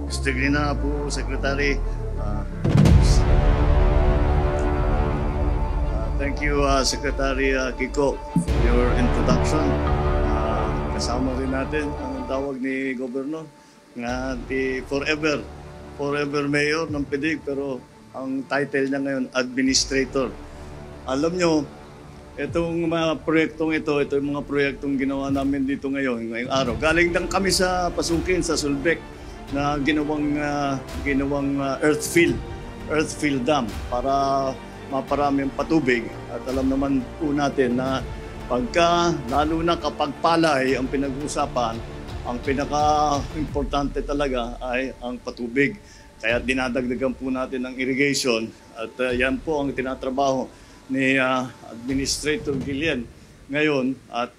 Gusto na po, Secretary. Thank you, Secretary Kiko, for your introduction. Kasama rin natin ang tawag ni Governor na the forever mayor ng PIDIG, pero ang title niya ngayon, Administrator. Alam nyo, itong mga proyektong ito yung mga proyektong ginawa namin dito ngayong araw. Galing lang kami sa Pasukin, sa Sulbec, na ginawang earthfill dam para maparami ang patubig. At alam naman po natin na lalo na kapag palay ang pinag-uusapan, ang pinaka-importante talaga ay ang patubig. Kaya dinadagdagan po natin ang irrigation at yan po ang tinatrabaho ni Administrator Guillen ngayon at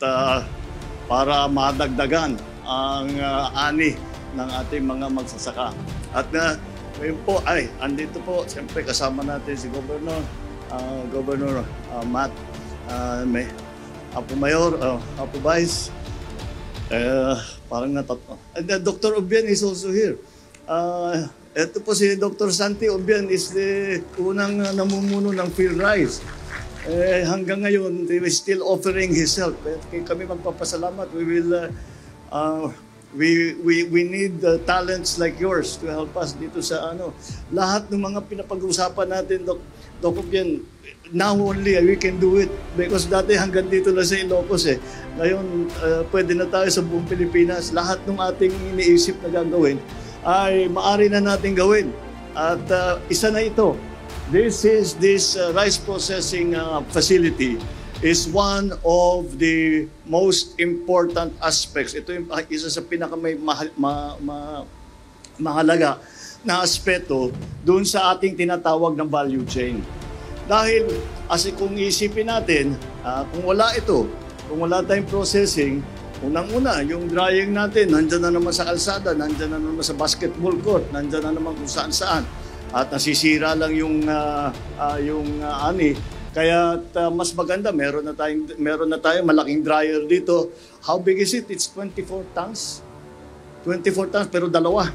para madagdagan ang ani ng ating mga magsasaka. At ngayon po andito po, siyempre kasama natin si Governor Matt, Apo Mayor, Apo Vice, parang Dr. Obian is also here. Ito po si Dr. Santi Obian is the unang namumuno ng PhilRise. Hanggang ngayon, he is still offering his help. Kami magpapasalamat. We need talents like yours to help us dito sa lahat ng mga pinapag-usapan natin, Doc Obian. Now only we can do it because dati hanggang dito lang sa Ilocos Ngayon, pwede na tayo sa buong Pilipinas. Lahat ng ating iniisip na gagawin ay maaari na natin gawin. At isa na ito. This rice processing facility is one of the most important aspects. Ito yung isa sa mahalaga na aspeto doon sa ating tinatawag na value chain. Dahil kung isipin natin, kung wala tayong processing, unang-una, yung drying natin, nandyan na naman sa kalsada, nandyan na naman sa basketball court, nandyan na naman kung saan-saan. At nasisira lang yung ani. Kaya mas maganda, meron na tayong malaking dryer dito. How big is it? It's 24 tons. 24 tons pero dalawa.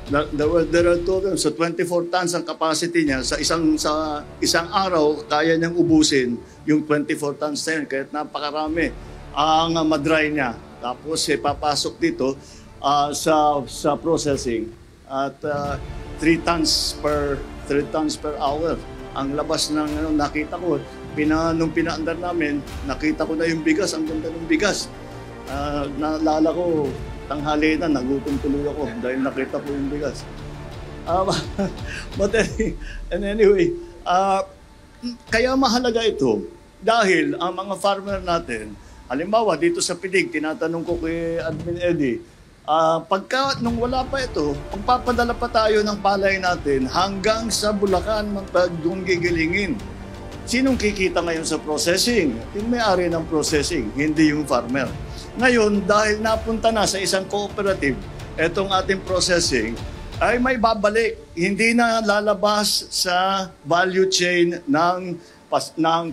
There are two of them. So 24 tons ang capacity niya. Sa isang araw, kaya niyang ubusin yung 24 tons na yun. Kaya napakarami ang madry niya. Tapos papasok dito sa processing at 3 tons per hour. Ang labas ng nakita ko, nung pinaandar namin, nakita ko na yung bigas, ang ganda ng bigas. Naalala ko, tanghali na, nagutom tuloy ako dahil nakita ko yung bigas. But anyway, kaya mahalaga ito dahil ang mga farmer natin, halimbawa dito sa PIDIG, tinatanong ko kay Admin Eddie, nung wala pa ito, pagpapadala pa tayo ng palay natin hanggang sa Bulacan doon gigilingin. Sinong kikita ngayon sa processing? Yung may-ari ng processing, hindi yung farmer. Ngayon, dahil napunta na sa isang cooperative, itong ating processing, ay may babalik. Hindi na lalabas sa value chain ng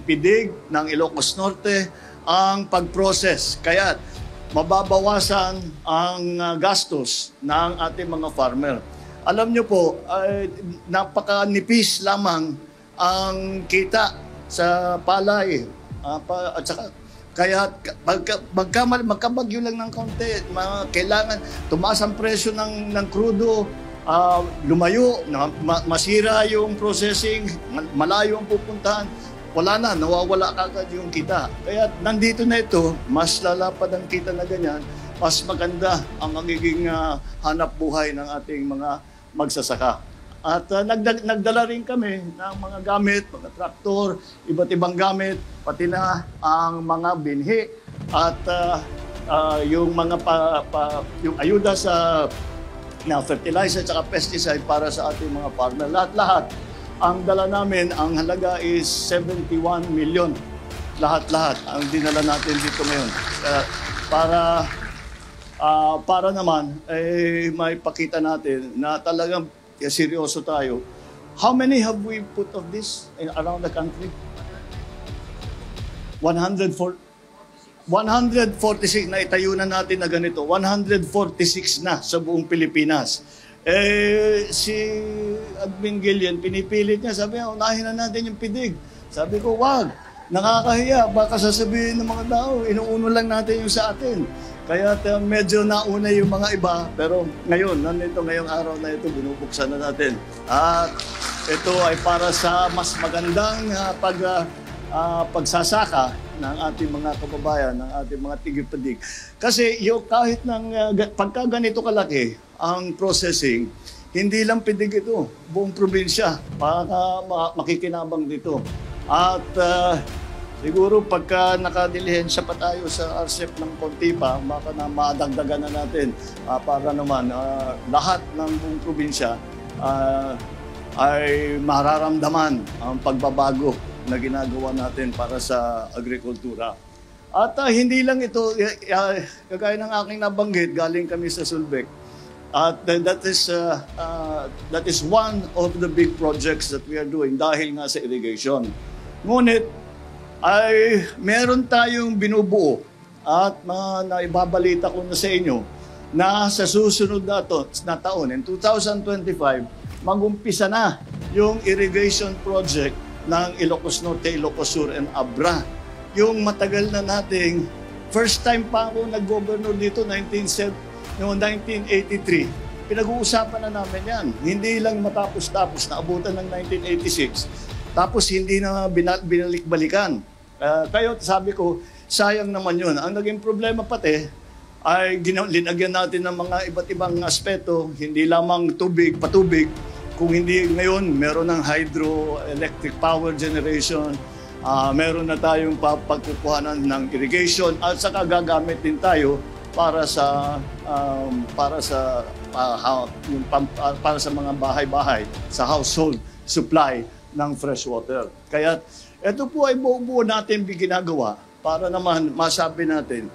PIDIG, ng Ilocos Norte, ang pag-process. Kaya, mababawasan ang gastos ng ating mga farmer. Alam nyo po, napakanipis lamang ang kita sa palay. At saka, kaya magkabagyo lang ng kaunti, kailangan tumaas ang presyo ng krudo, lumayo, masira yung processing, malayo ang pupuntahan. Wala na, nawawala kagad yung kita. Kaya nandito na ito, mas lalapad ang kita na ganyan, mas maganda ang magiging hanap buhay ng ating mga magsasaka. At nagdala rin kami ng mga gamit, mga traktor, iba't ibang gamit, pati na ang mga binhi at yung mga yung ayuda sa fertilizer at pesticide para sa ating mga farmer. Lahat-lahat. Ang dala namin, ang halaga is 71 million. Lahat-lahat ang dinala natin dito ngayon. Para naman, may pakita natin na talagang seryoso tayo. How many have we put of this around the country? 146. 146 na itayo na natin na ganito, 146 na sa buong Pilipinas. Si Admin Gillian, pinipilit niya, sabi niya, unahin na natin yung PIDIG. Sabi ko, wag, nakakahiya, baka sasabihin ng mga tao, inuuno lang natin yung sa atin. Kaya medyo nauna yung mga iba, pero ngayon, ngayong araw na ito, binubuksan na natin. At ito ay para sa mas magandang pagsasaka ng ating mga kababayan, ng ating mga tigipadig. Kasi kahit pagka ganito kalaki ang processing, hindi lang pidig ito, buong probinsya, para makikinabang dito. At siguro pagka nakadilihensya pa tayo sa RCEP ng konti pa, baka na madagdagan na natin para naman lahat ng buong probinsya ay mararamdaman ang pagbabago na ginagawa natin para sa agrikultura. At hindi lang ito, kagaya ng aking nabanggit, galing kami sa Sulbec. At that is one of the big projects that we are doing dahil nga sa irrigation. Ngunit ay meron tayong binubuo at naibabalita ko na sa inyo na sa susunod na taon, in 2025, mag-umpisa na yung irrigation project ng Ilocos Norte, Ilocos Sur, and Abra. Yung matagal na nating, first time pa ako nag-governor dito, 1983. Pinag-uusapan na namin yan. Hindi lang matapos-tapos, naabutan ng 1986. Tapos hindi na binalik-balikan. Kaya sabi ko, sayang naman yun. Ang naging problema pati, ay linagyan natin ng mga iba't ibang aspeto, hindi lamang patubig, kung hindi ngayon, meron ng hydroelectric power generation, meron na tayong pagkukuhanan ng irrigation, at saka gagamit din tayo para sa mga bahay-bahay, sa household supply ng fresh water. Kaya ito po ay buo-buo natin ginagawa para naman masabi natin.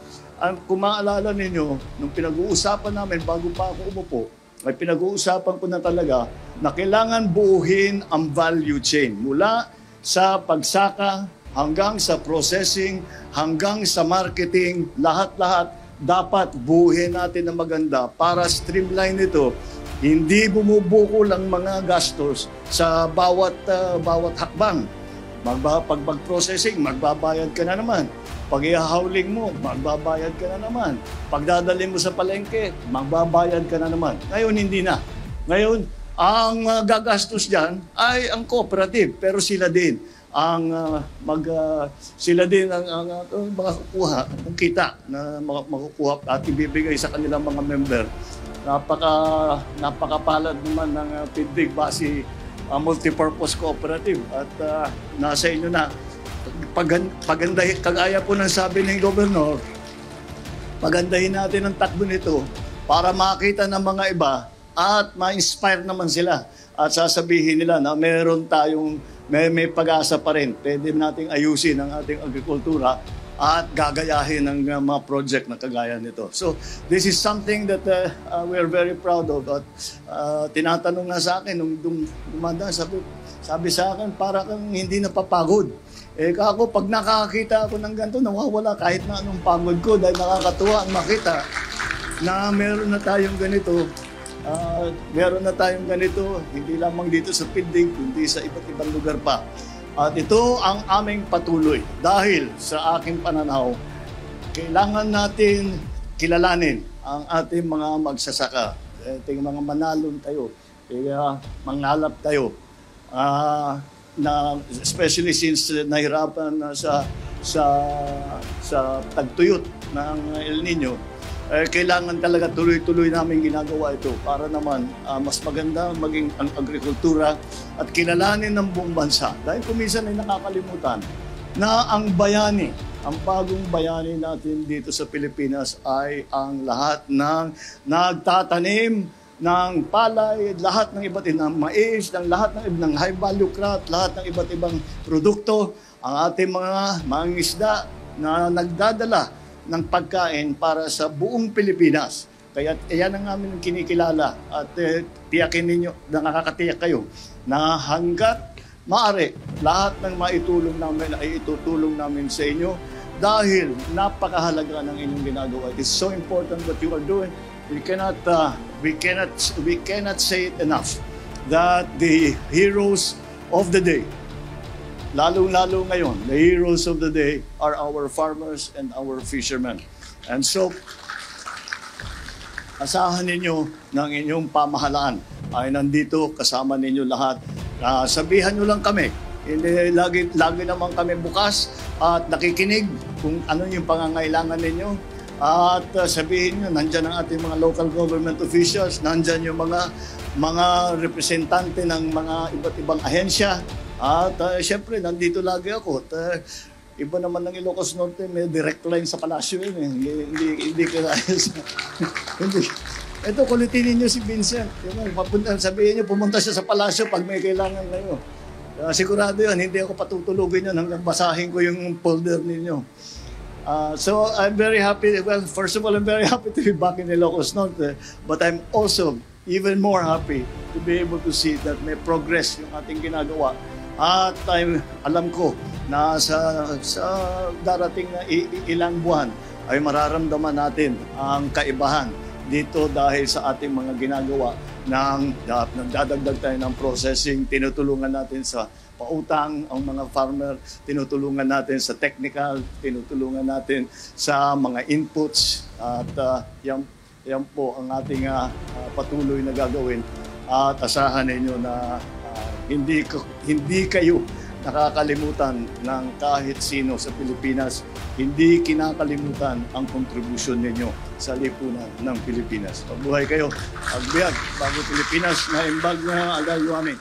Kung maalala ninyo, nung pinag-uusapan namin bago pa ako umupo, ay pinag-uusapan ko na talaga na kailangan buuhin ang value chain mula sa pagsaka hanggang sa processing, hanggang sa marketing, lahat-lahat dapat buuhin natin na maganda para streamline ito. Hindi bumubuko lang mga gastos sa bawat hakbang. Pag mag-processing, magbabayad ka na naman. Pag ihahawling mo, magbabayad ka na naman. Pag dadalhin mo sa palengke, magbabayad ka na naman. Ngayon, hindi na. Ngayon, ang gagastos dyan ay ang cooperative, pero sila din ang makakukuha ng kita na makukuha at ibibigay sa kanilang mga member. Napakapalad naman ng PIDIG base multipurpose cooperative at nasa inyo na pagandahin, kagaya po ng sabi ng gobernador, pagandahin natin ang takbo nito para makita ng mga iba at ma-inspire naman sila at sasabihin nila na meron tayong may pag-asa pa rin. Pwede nating ayusin ang ating agrikultura at gagayahin ng mga project na kagaya nito. So, this is something that we are very proud of. At tinatanong nga sa akin, nung dumanda, sabi sa akin, para kang hindi napapagod. Ako, pag nakakita ako ng ganito, nawawala kahit na anong pagod ko dahil nakakatuwa ang makita na meron na tayong ganito. Hindi lamang dito sa PIDIG, kundi sa iba't ibang lugar pa. At ito ang aming patuloy dahil sa aking pananaw, kailangan natin kilalanin ang ating mga magsasaka. Ating mga manalon tayo, mangalap tayo. Especially since nahirapan na sa tagtuyot ng El Nino, kailangan talaga tuloy-tuloy namin ginagawa ito para naman mas maganda maging ang agrikultura at kilalanin ng buong bansa. Dahil kuminsan ay nakakalimutan na ang bayani, ang bagong bayani natin dito sa Pilipinas ay ang lahat ng nagtatanim ng palay, lahat ng iba't ibang mais, lahat ng high value crop, lahat ng iba't ibang produkto, ang ating mga isda na nagdadala ng pagkain para sa buong Pilipinas. Kaya yan ang aming kinikilala at tiyakin ninyo, nakakatiyak kayo na hanggat maaari, lahat ng maitulong namin ay itutulong namin sa inyo dahil napakahalaga ng inyong ginagawa. It is so important what you are doing. We cannot say it enough that the heroes of the day, lalo-lalo ngayon, the heroes of the day are our farmers and our fishermen. And so, asahan ninyo ng inyong pamahalaan ay nandito kasama ninyo lahat. Sabihan nyo lang kami. Hindi, lagi naman kami bukas at nakikinig kung ano yung pangangailangan ninyo. At sabihin nyo, nandyan ang ating mga local government officials, nandyan yung mga representante ng mga iba't ibang ahensya. At syempre, nandito lagi ako. At, iba naman ng Ilocos Norte, may direct line sa palasyo yun. Hindi kaya hindi. Ito, kulitin ninyo si Vincent. Sabihin niyo, pumunta siya sa palasyo pag may kailangan kayo. Sigurado yun, hindi ako patutulugin yun hanggang basahin ko yung folder ninyo. So I'm very happy. Well, first of all, I'm very happy to be back in Ilocos Norte. But I'm also even more happy to be able to see that may progress yung ating ginagawa. At alam ko na sa darating na ilang buwan ay mararamdaman natin ang kaibahan dito dahil sa ating mga ginagawa nagdadagdag tayo ng processing, tinutulungan natin sa pautang ang mga farmer, tinutulungan natin sa technical, tinutulungan natin sa mga inputs at yan po ang ating patuloy na gagawin at asahan ninyo na hindi kayo nakakalimutan ng kahit sino sa Pilipinas. Hindi kinakalimutan ang kontribusyon ninyo sa lipunan ng Pilipinas. Pagbuhay kayo, pagbiyak, bago Pilipinas na imbag na alay namin.